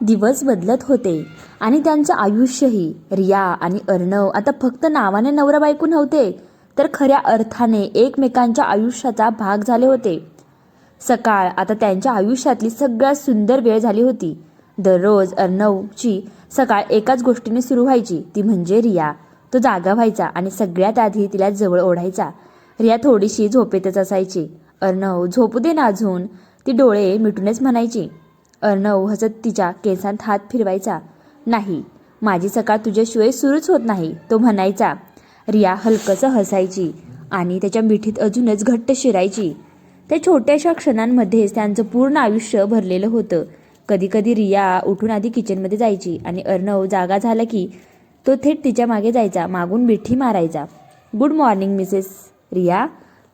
दिवस बदलत होते आणि त्यांचं आयुष्यही. रिया आणि अर्णव आता फक्त नावाने नवरा बायको नव्हते, तर खऱ्या अर्थाने एकमेकांच्या आयुष्याचा भाग झाले होते. सकाळ आता त्यांच्या आयुष्यातली सगळ्यात सुंदर वेळ झाली होती. दररोज अर्णवची सकाळ एकाच गोष्टीने सुरू व्हायची, ती म्हणजे रिया. तो जागा व्हायचा आणि सगळ्यात आधी तिला जवळ ओढायचा. रिया थोडीशी झोपेतच असायची. अर्णव, झोपू दे ना अजून, ती डोळे मिटूनच म्हणायची. अर्णव हसत तिच्या केसांत हात फिरवायचा. नाही, माझी सकाळ तुझ्याशिवाय सुरूच होत नाही, तो म्हणायचा. रिया हलकसं हसायची आणि त्याच्या मिठीत अजूनच घट्ट शिरायची. त्या छोट्याशा क्षणांमध्येच त्यांचं पूर्ण आयुष्य भरलेलं होतं. कधी कधी रिया उठून आधी किचनमध्ये जायची आणि अर्णव जागा झाला की तो थेट तिच्या मागे जायचा, मागून मिठी मारायचा. गुड मॉर्निंग मिसेस रिया,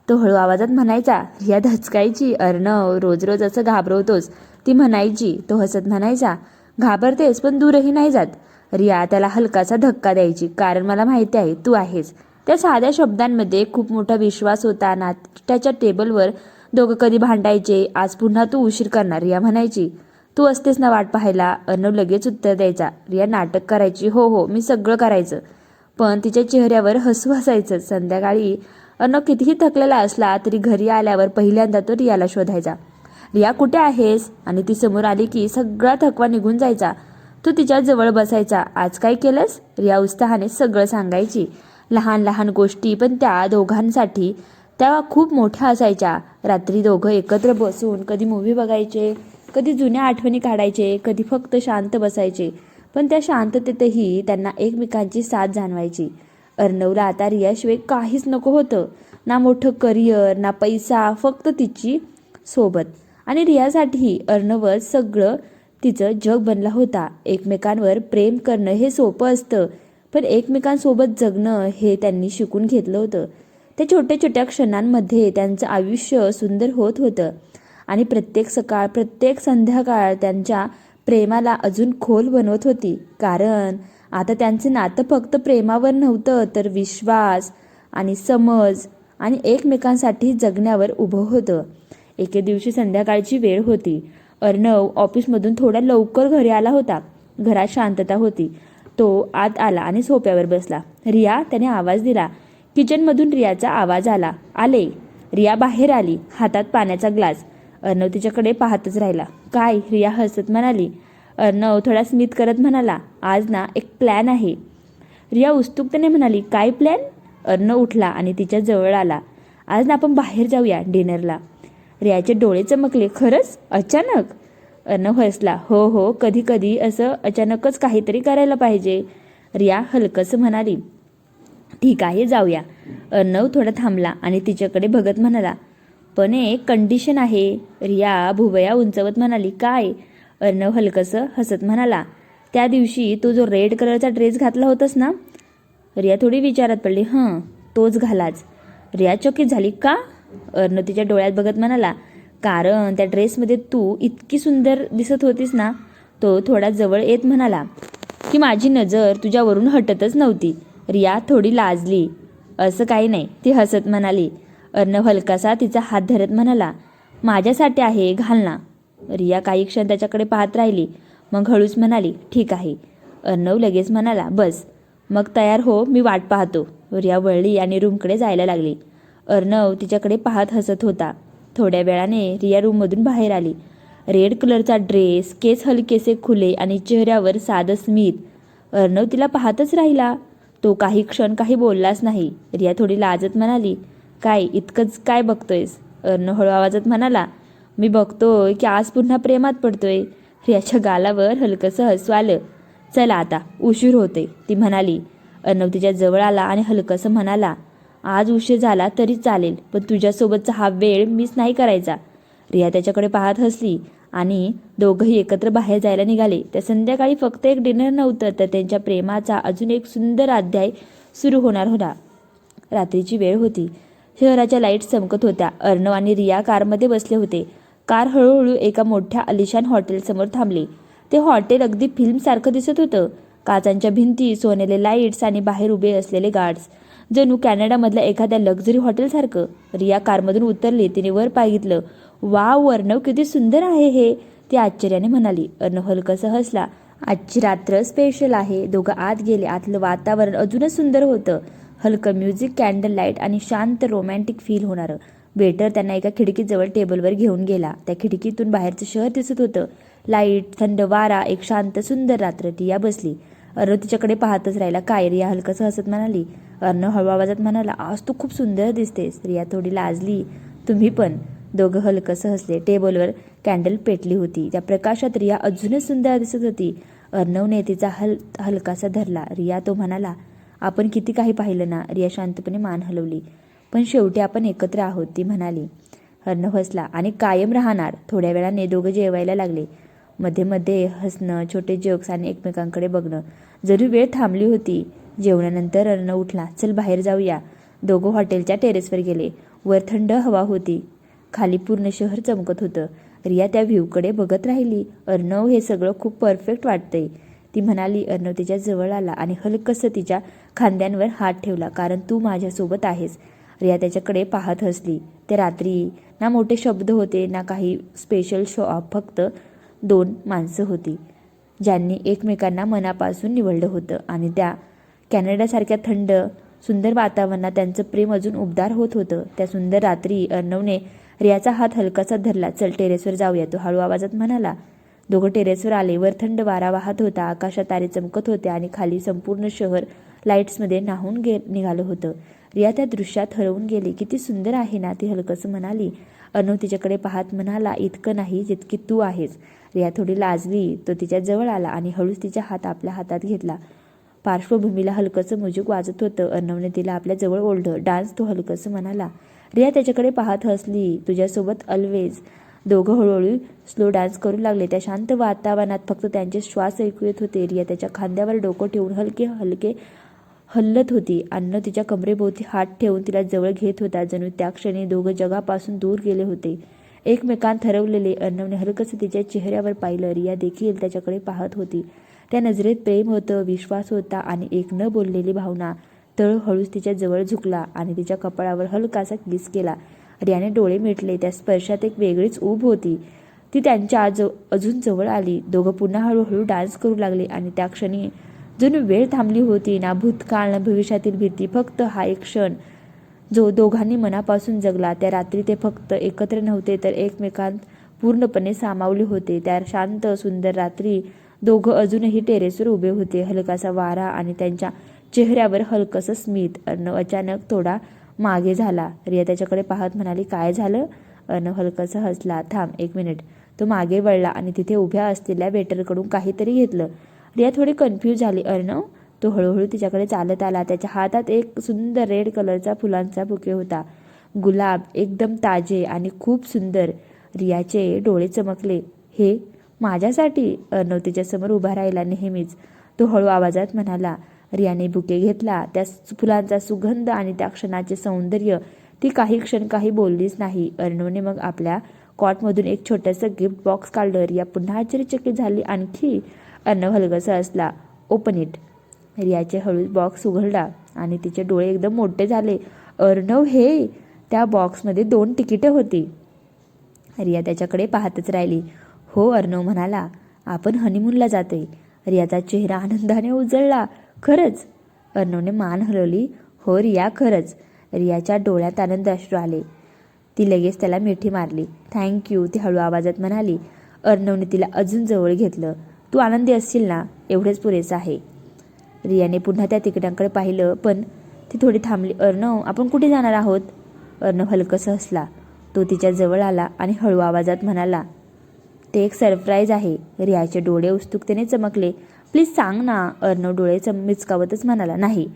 तो हळू आवाजात म्हणायचा. रिया धचकायची. अर्णव, रोज रोज असं घाबरवतोस, ती म्हणायची. तो हसत म्हणायचा. घाबरतेस पण दूरही नाही जात. रिया त्याला हलकासा धक्का द्यायची. कारण मला माहिती आहे तू आहेस. त्या साध्या शब्दांमध्ये खूप मोठा विश्वास होता. नाश्त्याच्या टेबलवर दोघं कधी भांडायचे. आज पुन्हा तू उशीर करणार, रिया म्हणायची. तू असतेस ना वाट पाहायला, अर्णव लगेच उत्तर द्यायचा. रिया नाटक करायची. हो हो, मी सगळं करायचं. पण तिच्या चेहऱ्यावर हसू असायचं. संध्याकाळी अर्णव कितीही थकलेला असला तरी घरी आल्यावर पहिल्यांदा तो रियाला शोधायचा. रिया कुठे आहेस, आणि ती समोर आली की सगळा थकवा निघून जायचा. तो तिच्या जवळ बसायचा. आज काय केलंस, रिया उत्साहाने सगळं सांगायची. लहान लहान गोष्टी, पण त्या दोघांसाठी त्या खूप मोठ्या असायच्या. रात्री दोघं एकत्र बसून कधी मूव्ही बघायचे, कधी जुन्या आठवणी काढायचे, कधी फक्त शांत बसायचे. पण त्या शांततेतही त्यांना एकमेकांची साथ जाणवायची. अर्णवला आता रियाशिवाय काहीच नको होतं. ना मोठं करिअर, ना पैसा, फक्त तिची सोबत. आणि रियासाठी अर्णवच सगळं तिचं जग बनला होता. एकमेकांवर प्रेम करणं हे सोपं असतं, पण एकमेकांसोबत जगणं हे त्यांनी शिकून घेतलं होतं. त्या छोट्या छोट्या क्षणांमध्ये त्यांचं आयुष्य सुंदर होत होतं. आणि प्रत्येक सकाळ, प्रत्येक संध्याकाळ त्यांच्या प्रेमाला अजून खोल बनवत होती. कारण आता त्यांचं नातं फक्त प्रेमावर नव्हतं, तर विश्वास आणि समज आणि एकमेकांसाठी जगण्यावर उभं होतं. एके दिवशी संध्याकाळची वेळ होती. अर्णव ऑफिसमधून थोडा लवकर घरी आला होता. घरात शांतता होती. तो आत आला आणि सोफ्यावर बसला. रिया, त्याने आवाज दिला. किचनमधून रियाचा आवाज आला. आले. रिया बाहेर आली, हातात पाण्याचा ग्लास. अर्णव तिच्याकडे पाहतच राहिला. काय, रिया हसत म्हणाली. अर्णव थोडा स्मित करत म्हणाला. आज ना एक प्लॅन आहे. रिया उत्सुकतेने म्हणाली. काय प्लॅन? अर्णव उठला आणि तिच्या जवळ आला. आज ना आपण बाहेर जाऊया डिनरला. रियाचे डोळे चमकले. खरंच? अचानक? अर्णव हसला. हो हो, कधी कधी असं अचानकच काहीतरी करायला पाहिजे. रिया हलकसं म्हणाली. ठीक आहे, जाऊया. अर्णव थोडा थांबला आणि तिच्याकडे बघत म्हणाला. पण एक कंडिशन आहे. रिया भुवया उंचवत म्हणाली. काय? अर्णव हलकसं हसत म्हणाला. त्या दिवशी तू जो रेड कलरचा ड्रेस घातला होतास ना. रिया थोडी विचारात पडली. तोच घालाच. रिया चकित झाली. का? अर्णव तिच्या डोळ्यात बघत म्हणाला. कारण त्या ड्रेसमध्ये तू इतकी सुंदर दिसत होतीस ना. तो थोडा जवळ येत म्हणाला की माझी नजर तुझ्यावरून हटतच नव्हती. रिया थोडी लाजली. असं काही नाही, ती हसत म्हणाली. अर्णव हलकासा तिचा हात धरत म्हणाला. माझ्यासाठी आहे, घाल ना. रिया काही क्षण त्याच्याकडे पाहत राहिली. मग हळूच म्हणाली. ठीक आहे. अर्णव लगेच म्हणाला. बस, मग तयार हो, मी वाट पाहतो. रिया वळली आणि रूमकडे जायला लागली. अर्णव तिच्याकडे पाहत हसत होता. थोड्या वेळाने रिया रूममधून बाहेर आली. रेड कलरचा ड्रेस, केस हलकेसे खुले आणि चेहऱ्यावर साधं स्मित. अर्णव तिला पाहतच राहिला. तो काही क्षण काही बोललाच नाही. रिया थोडी लाजत म्हणाली. काय इतकंच काय बघतोयस? अर्णव हळू आवाजात म्हणाला. मी बघतोय की आज पुन्हा प्रेमात पडतोय. रियाच्या गालावर हलकसं हसू आलं. चला आता, उशीर होते, ती म्हणाली. अर्णव तिच्या जवळ आला आणि हलकसं म्हणाला. आज उशीर झाला तरी चालेल, पण तुझ्यासोबतचा हा वेळ मिस नाही करायचा. रिया त्याच्याकडे पाहत हसली आणि दोघंही एकत्र बाहेर जायला निघाले. त्या संध्याकाळी फक्त एक डिनर नव्हतं, तर त्यांच्या प्रेमाचा अजून एक सुंदर अध्याय सुरू होणार होता. रात्रीची वेळ होती. शहराच्या लाईट्स चमकत होत्या. अर्णव आणि रिया कारमध्ये बसले होते. कार हळूहळू एका मोठ्या आलिशान हॉटेलसमोर थांबली. ते हॉटेल अगदी फिल्मसारखं दिसत होतं. काचांच्या भिंती, सोनेले लाईट्स आणि बाहेर उभे असलेले गार्ड्स, जणू कॅनडामधल्या एखाद्या लक्झरी हॉटेलसारखं. रिया कारमधून उतरली. तिने वर पाहिलं. वाव, अर्णव किती सुंदर आहे हे. ती आश्चर्याने म्हणाली. अर्णव हलकसा हसला. आजची रात्र स्पेशल आहे. दोघं आत गेले. आतलं वातावरण अजूनच सुंदर होतं. हलकं म्युझिक, कॅन्डल लाईट आणि शांत रोमॅन्टिक फील होणारं. वेटर त्यांना एका खिडकीजवळ टेबलवर घेऊन गेला. त्या खिडकीतून बाहेरचं शहर दिसत होतं. लाईट, थंड वारा, एक शांत सुंदर रात्र. रिया बसली. अर्णव तिच्याकडे पाहतच राहिला. काय? रिया हलकसं हसत म्हणाली. अर्णव हळू आवाजात म्हणाला, आज तू खूप सुंदर दिसतेस. रिया थोडी लाजली. तुम्ही पण. दोघं हलकसं हसले. टेबलवर कॅन्डल पेटली होती. त्या प्रकाशात रिया अजूनच सुंदर दिसत होती. अर्णवने तिचा हलकासा धरला. रिया, तो म्हणाला, आपण किती काही पाहिलं ना. रिया शांतपणे मान हलवली. पण शेवटी आपण एकत्र आहोत, ती म्हणाली. अर्णव हसला. आणि कायम राहणार. थोड्या वेळाने दोघं जेवायला लागले. मध्ये मध्ये हसणं, छोटे जोक्स आणि एकमेकांकडे बघणं. जरी वेळ थांबली होती. जेवणानंतर अर्णव उठला. चल बाहेर जाऊया. दोघं हॉटेलच्या टेरेसवर गेले. वर थंड हवा होती. खाली पूर्ण शहर चमकत होतं. रिया त्या व्ह्यूकडे बघत राहिली. अर्णव, हे सगळं खूप परफेक्ट वाटतंय, ती म्हणाली. अर्णव तिच्या जवळ आला आणि हलकसं तिच्या खांद्यांवर हात ठेवला. कारण तू माझ्यासोबत आहेस. रिया त्याच्याकडे पाहत हसली. त्या रात्री ना मोठे शब्द होते ना काही स्पेशल शो ऑफ. फक्त 2 माणसं होती ज्यांनी एकमेकांना मनापासून निवडलं होतं. आणि त्या कॅनडासारख्या थंड सुंदर वातावरणात त्यांचं प्रेम अजून उबदार होत होतं. त्या सुंदर रात्री अर्णवने रियाचा हात हलकासा धरला. चल टेरेसवर जाऊया, तो हळू आवाजात म्हणाला. दोघं टेरेसवर आले. वर थंड वारा वाहत होता. आकाशात तारे चमकत होते आणि खाली संपूर्ण शहर लाईट्समध्ये न्हाऊन निघालं होतं. रिया त्या दृश्यात हरवून गेली. किती सुंदर आहे ना, ती हलकसं म्हणाली. अर्णव तिच्याकडे पाहत म्हणाला, इतकं नाही जितकी तू आहेस. रिया थोडी लाजली. तो तिच्या जवळ आला आणि हळूच तिचा हात आपल्या हातात घेतला. पार्श्वभूमीला हलकसं म्युझिक वाजत होतं. अर्णवने तिला आपल्या जवळ ओढलं. डान्स, तो हलकसं म्हणाला. रिया त्याच्याकडे पाहत हसली. तुझ्यासोबत ऑलवेज. दोघं हळूहळू स्लो डान्स करू लागले. त्या शांत वातावरणात फक्त त्यांचे श्वास ऐकू येत होते. रिया त्याच्या खांद्यावर डोकं ठेवून हलके हलके हलत होती. अर्णव तिच्या कमरेभोवती हात ठेवून तिला जवळ घेत होता. जणू त्या क्षणी दोघं जगापासून दूर गेले होते, एकमेकांत हरवलेले. अर्णवने हलकसं तिच्या चेहऱ्यावर पाहिलं. रिया देखील त्याच्याकडे पाहत होती. त्या नजरेत प्रेम होतं, विश्वास होता आणि एक न बोललेली भावना. तळ हळूच तिच्या जवळ झुकला आणि तिच्या कपाळावर हलकासा किस केला. रियाने डोळे मिटले. त्या स्पर्शात एक वेगळीच ऊब होती. ती त्यांच्या अजून जवळ आली. दोघं पुन्हा हळूहळू डान्स करू लागले. आणि त्या क्षणी जणू वेळ थांबली होती. ना भूतकाळ ना भविष्यातील भीती. फक्त हा एक क्षण जो दोघांनी मनापासून जगला. त्या रात्री ते फक्त एकत्र नव्हते तर एकमेकांत पूर्णपणे सामावले होते. त्या शांत सुंदर रात्री दोघं अजूनही टेरेसवर उभे होते. हलकासा वारा आणि त्यांच्या चेहऱ्यावर हलकसं स्मित. अर्णव अचानक थोडा मागे झाला. रिया त्याच्याकडे पाहत म्हणाली, काय झालं? अर्णव हलकसं हसला. थांब 1 मिनिट. तो मागे वळला आणि तिथे उभ्या असलेल्या वेटरकडून काहीतरी घेतलं. रिया थोडी कन्फ्यूज झाली. अर्णव, तो हळूहळू तिच्याकडे चालत आला. त्याच्या हातात एक सुंदर रेड कलरचा फुलांचा बुके होता. गुलाब, एकदम ताजे आणि खूप सुंदर. रियाचे डोळे चमकले. हे माझ्यासाठी? अर्णव तिच्यासमोर उभा राहिला. नेहमीच, तो हळू आवाजात म्हणाला. रियाने बुके घेतला. त्या फुलांचा सुगंध आणि त्या क्षणाचे सौंदर्य. ती काही क्षण काही बोललीच नाही. अर्णवने मग आपल्या कॉटमधून एक छोटंसं गिफ्ट बॉक्स काढलं. रिया पुन्हा आश्चर्यचकित झाली. आणखी? अर्णव हलगसं हसला. Open it. रियाचे हळूच बॉक्स उघडला आणि तिचे डोळे एकदम मोठे झाले. अर्णव, हे? त्या बॉक्समध्ये 2 तिकीटं होती. रिया त्याच्याकडे पाहतच राहिली. हो, अर्णव म्हणाला, आपण हनीमूनला जातोय. रियाचा चेहरा आनंदाने उजळला. खरंच? अर्णवने मान हलवली. हो रिया, खरंच. रियाच्या डोळ्यात आनंद अश्रू आले. ती लगेच त्याला मिठी मारली. थँक्यू, ती हळू आवाजात म्हणाली. अर्णवने तिला अजून जवळ घेतलं. तू आनंदी असशील ना, एवढेच पुरेसं आहे. रियाने पुन्हा त्या तिकिटांकडे पाहिलं. पण ती थोडी थांबली. अर्णव, आपण कुठे जाणार आहोत? अर्णव हलकसं हसला. तो तिच्या जवळ आला आणि हळू आवाजात म्हणाला, ते एक सरप्राईज आहे. रियाचे डोळे उत्सुकतेने चमकले. प्लीज सांग ना. अर्णव डोळे मिचकावतच म्हणाला, नाही,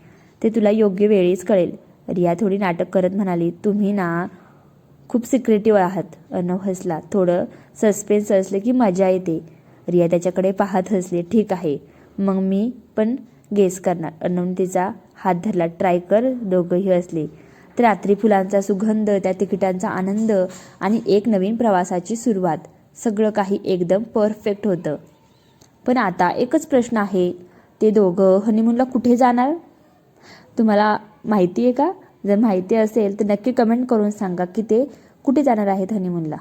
ते तुला योग्य वेळीच कळेल. रिया थोडी नाटक करत म्हणाली, तुम्ही ना खूप सिक्रेटिव्ह आहात. अर्णव हसला. थोडं सस्पेन्स असले की मजा येते. रिया त्याच्याकडे पाहत हसली. ठीक आहे, मग मी पण गेस करणार. अर्णवने तिचा हात धरला. ट्राय कर. दोघंही हसले. तर रात्री फुलांचा सुगंध, त्या तिकिटांचा आनंद आणि एक नवीन प्रवासाची सुरुवात. सगळं काही एकदम परफेक्ट होतं. पण आता एकच प्रश्न आहे, ते दोघं हनीमूनला कुठे जाणार? तुम्हाला माहिती आहे का? जर माहिती असेल तर नक्की कमेंट करून सांगा की ते कुठे जाणार आहेत हनीमूनला.